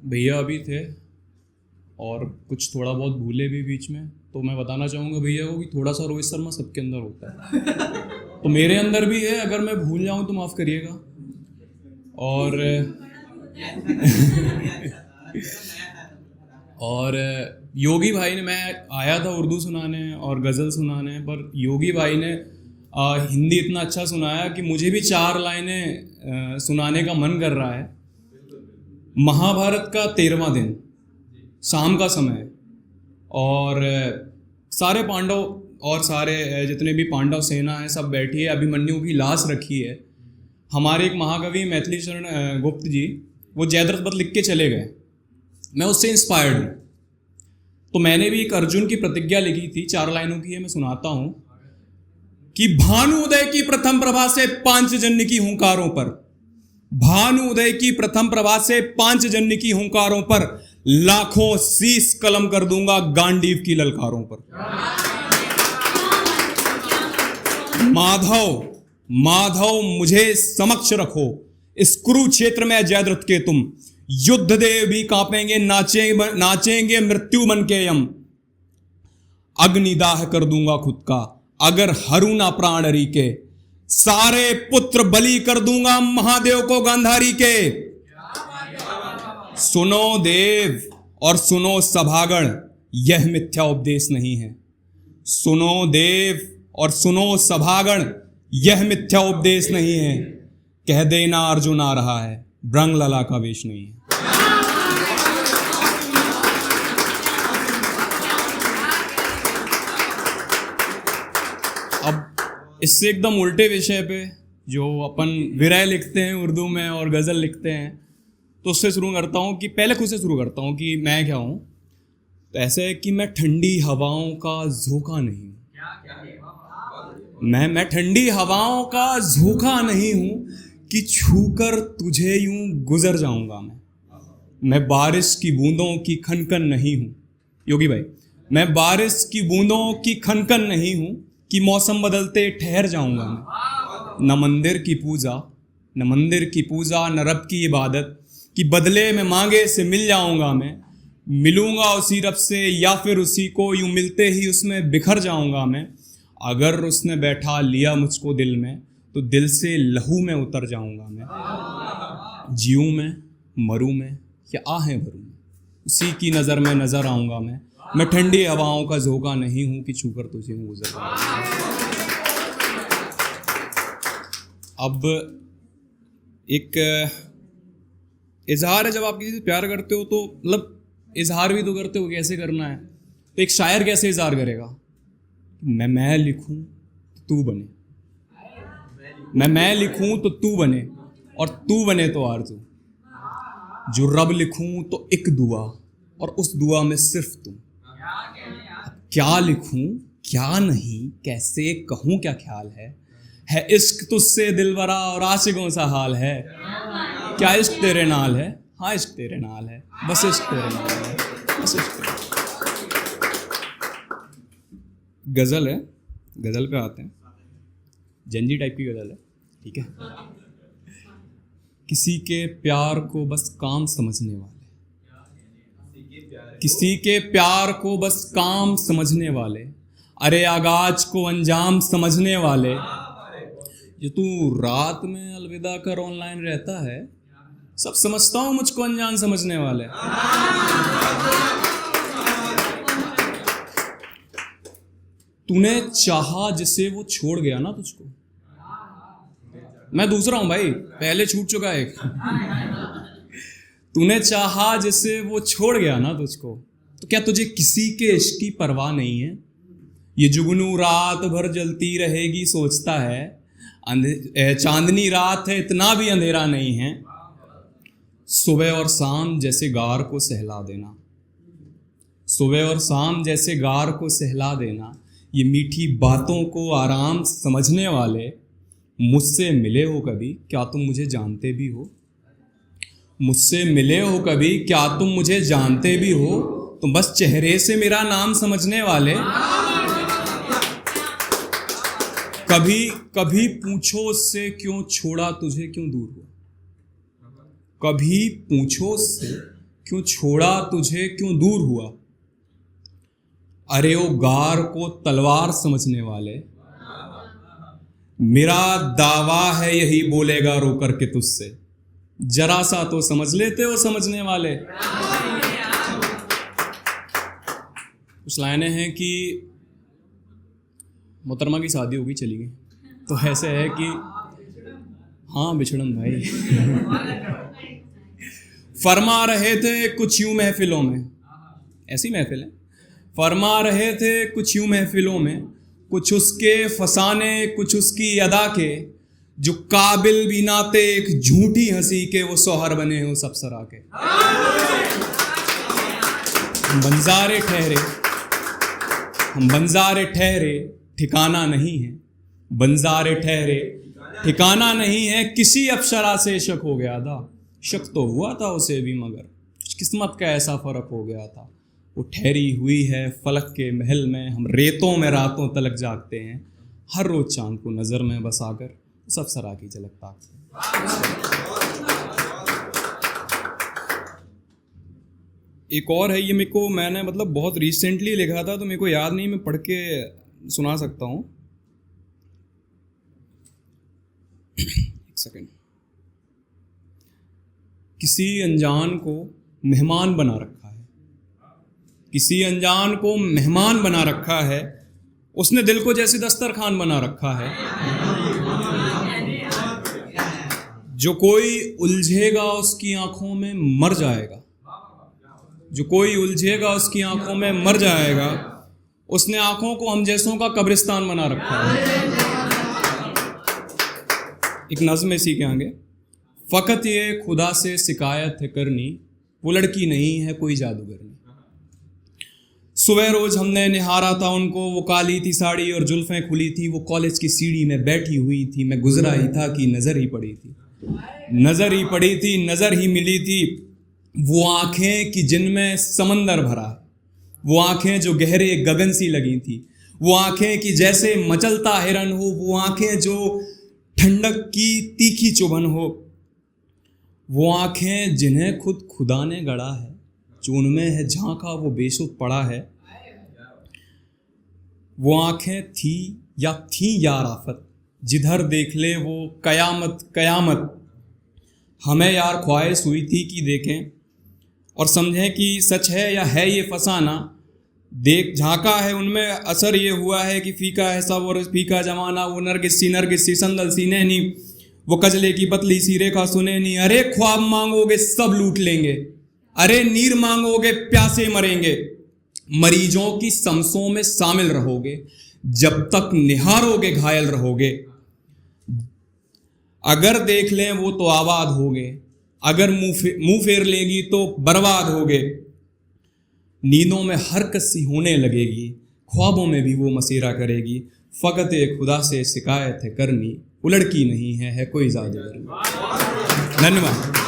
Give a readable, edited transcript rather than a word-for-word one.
भैया अभी थे और कुछ थोड़ा बहुत भूले भी बीच में, तो मैं बताना चाहूँगा भैया को कि थोड़ा सा रोहित शर्मा सबके अंदर होता है, तो मेरे अंदर भी है। अगर मैं भूल जाऊँ तो माफ़ करिएगा। और और योगी भाई ने, मैं आया था उर्दू सुनाने और गज़ल सुनाने, पर योगी भाई ने हिंदी इतना अच्छा सुनाया कि मुझे भी 4 लाइनें सुनाने का मन कर रहा है। महाभारत का 13वां दिन, शाम का समय, और सारे पांडव और सारे जितने भी पांडव सेना है सब बैठी है, अभिमन्यु की लाश रखी है। हमारे एक महाकवि मैथिली शरण गुप्त जी, वो जयद्रथ वध लिख के चले गए, मैं उससे इंस्पायर्ड हूँ। तो मैंने भी एक अर्जुन की प्रतिज्ञा लिखी थी, 4 लाइनों की है, मैं सुनाता हूँ कि भानु उदय की प्रथम प्रभा से पांचजन्य की हुंकारों पर, भानु उदय की प्रथम प्रभा से पांचजन्य की हुंकारों पर लाखों शीश कलम कर दूंगा गांडीव की ललकारों पर। माधव माधव मुझे समक्ष रखो, इस कुरुक्षेत्र में जयद्रथ के तुम युद्ध देव भी कांपेंगे, नाचेंगे मृत्यु मन के यम। अग्निदाह कर दूंगा खुद का अगर हरू ना प्राण हरि के, सारे पुत्र बलि कर दूंगा महादेव को गांधारी के। सुनो देव और सुनो सभागण, यह मिथ्या उपदेश नहीं है। सुनो देव और सुनो सभागण, यह मिथ्या उपदेश नहीं है। कह देना अर्जुन आ रहा है, ब्रंग लला का वेश नहीं है। अब इससे एकदम उल्टे विषय पे, जो अपन विरह लिखते हैं उर्दू में और गज़ल लिखते हैं, तो उससे शुरू करता हूँ कि पहले खुद से शुरू करता हूँ कि मैं क्या हूँ। तो ऐसा है कि मैं ठंडी हवाओं का झोंका नहीं हूँ, मैं ठंडी हवाओं का झोंका नहीं हूँ कि छूकर तुझे यूं गुजर जाऊंगा मैं बारिश की बूंदों की खनखन नहीं हूँ। योगी भाई, मैं बारिश की बूंदों की खनखन नहीं हूँ कि मौसम बदलते ठहर जाऊंगा मैं। न मंदिर की पूजा, न मंदिर की पूजा, न रब की इबादत कि बदले में मांगे से मिल जाऊंगा मैं। मिलूंगा उसी रब से या फिर उसी को यूं मिलते ही उसमें बिखर जाऊंगा मैं। अगर उसने बैठा लिया मुझको दिल में तो दिल से लहू में उतर जाऊंगा मैं। जीऊं में, मरूं में या आहें भरूं में, उसी की नज़र में नज़र आऊंगा मैं ठंडी हवाओं का झोंका नहीं हूं कि छूकर तुझे गुजर जाऊंगा। अब एक इजहार है, जब आप किसी से प्यार करते हो तो मतलब इजहार भी तो करते हो, कैसे करना है। तो एक शायर कैसे इजहार करेगा, मैं लिखूं तो तू बने, मैं लिखूं तो तू बने, और तू बने तो आरज़ू। जो रब लिखूं तो एक दुआ, और उस दुआ में सिर्फ तुम। क्या लिखूं क्या नहीं, कैसे कहूं क्या ख्याल है इश्क तुझसे दिलबरा और आशिकों सा हाल है। क्या इश्क तेरे नाल है, हाँ इश्क तेरे नाल है, बस इश्क तेरे नाल है, बस इश्क तेरे। गज़ल है, गज़ल पे आते हैं। जंजी टाइप की गज़ल है, ठीक है। किसी के प्यार को बस काम समझने वाले, किसी के प्यार को बस काम समझने वाले, अरे आगाज को अंजाम समझने वाले। जो तू रात में अलविदा कर ऑनलाइन रहता है, सब समझता हूं मुझको अनजान समझने वाले। तूने चाहा जिसे वो छोड़ गया ना तुझको। मैं दूसरा हूं भाई, पहले छूट चुका है एक। तूने चाहा जिसे वो छोड़ गया ना तुझको, तो क्या तुझे किसी के इश्क की परवाह नहीं है। ये जुगनू रात भर जलती रहेगी सोचता है, चांदनी रात है इतना भी अंधेरा नहीं है। सुबह और शाम जैसे गार को सहला देना, सुबह और शाम जैसे गार को सहला देना। ये मीठी बातों को आराम समझने वाले, मुझसे मिले हो कभी क्या तुम मुझे जानते भी हो। मुझसे मिले हो कभी क्या तुम मुझे जानते भी हो। तुम बस चेहरे से मेरा नाम समझने वाले। कभी कभी पूछो उससे क्यों छोड़ा तुझे, क्यों दूर हुआ। कभी पूछो उससे क्यों छोड़ा तुझे, क्यों दूर हुआ। अरे ओ गार को तलवार समझने वाले, मेरा दावा है यही बोलेगा रो करके तुझसे, जरा सा तो समझ लेते हो समझने वाले। कुछ लाइनें हैं कि मोहतरमा की शादी होगी चली गई, तो ऐसे है कि हाँ बिछड़न भाई फरमा रहे थे कुछ यूं महफिलों में, ऐसी महफिल है, फरमा रहे थे कुछ यूं महफिलों में, कुछ उसके फसाने कुछ उसकी अदा के, जो काबिल भी नाते एक झूठी हंसी के, वो सोहर बने हो सब सरा के। हम बंजारे ठहरे, हम बंजारे ठहरे ठिकाना नहीं है, बंजारे ठहरे ठिकाना नहीं है, किसी अप्सरा से शक हो गया था। शक तो हुआ था उसे भी, मगर किस्मत का ऐसा फर्क हो गया था। वो ठहरी हुई है फलक के महल में, हम रेतों में रातों तलक जागते हैं, हर रोज चांद को नजर में बसाकर सब सरा की झलक ताकते हैं। एक और है, ये मेरे को मैंने मतलब बहुत रिसेंटली लिखा था तो मेरे को याद नहीं, मैं पढ़ के सुना सकता हूँ। एक सेकंड। किसी अनजान को मेहमान बना रखा है, किसी अनजान को मेहमान बना रखा है, उसने दिल को जैसे दस्तरखान बना रखा है। जो कोई उलझेगा उसकी आंखों में मर जाएगा, जो कोई उलझेगा उसकी आंखों में मर जाएगा, उसने आंखों को हम जैसों का कब्रिस्तान बना रखा है। एक नज़्म इसी के आगे, फ़कत ये खुदा से शिकायत है करनी, वो लड़की नहीं है कोई जादूगरनी। सुबह रोज हमने निहारा था उनको, वो काली थी साड़ी और जुल्फें खुली थी, वो कॉलेज की सीढ़ी में बैठी हुई थी, मैं गुजरा ही था कि नजर ही पड़ी थी, नजर ही पड़ी थी, नजर ही मिली थी। वो आंखें कि जिनमें समंदर भरा है, वो आंखें जो गहरे गगन सी लगी थी, वो आंखें कि जैसे मचलता हिरन हो, वो आंखें जो ठंडक की तीखी चुभन हो, वो आंखें जिन्हें खुद खुदा ने गढ़ा है, जो उनमें है झांका वो बेसुध पड़ा है। वो आंखें थी यार आफत, जिधर देख ले वो कयामत कयामत। हमें यार ख्वाहिश हुई थी कि देखें और समझें कि सच है या है ये फसाना। देख झांका है उनमें, असर ये हुआ है कि फीका है सब और फीका जमाना। वो नरगिसी संदल सी नैनी, वो कजले की पतली सी रेखा सुनैनी। अरे ख्वाब मांगोगे सब लूट लेंगे, अरे नीर मांगोगे प्यासे मरेंगे। मरीजों की समसों में शामिल रहोगे, जब तक निहारोगे घायल रहोगे। अगर देख लें वो तो आबाद होगे, अगर मुंह फेर लेगी तो बर्बाद होगे। नींदों में हरकत सी होने लगेगी, ख्वाबों में भी वो मसीरा करेगी। फ़कत एक खुदा से शिकायत है करनी, वो लड़की नहीं है कोई जादूगर। धन्यवाद।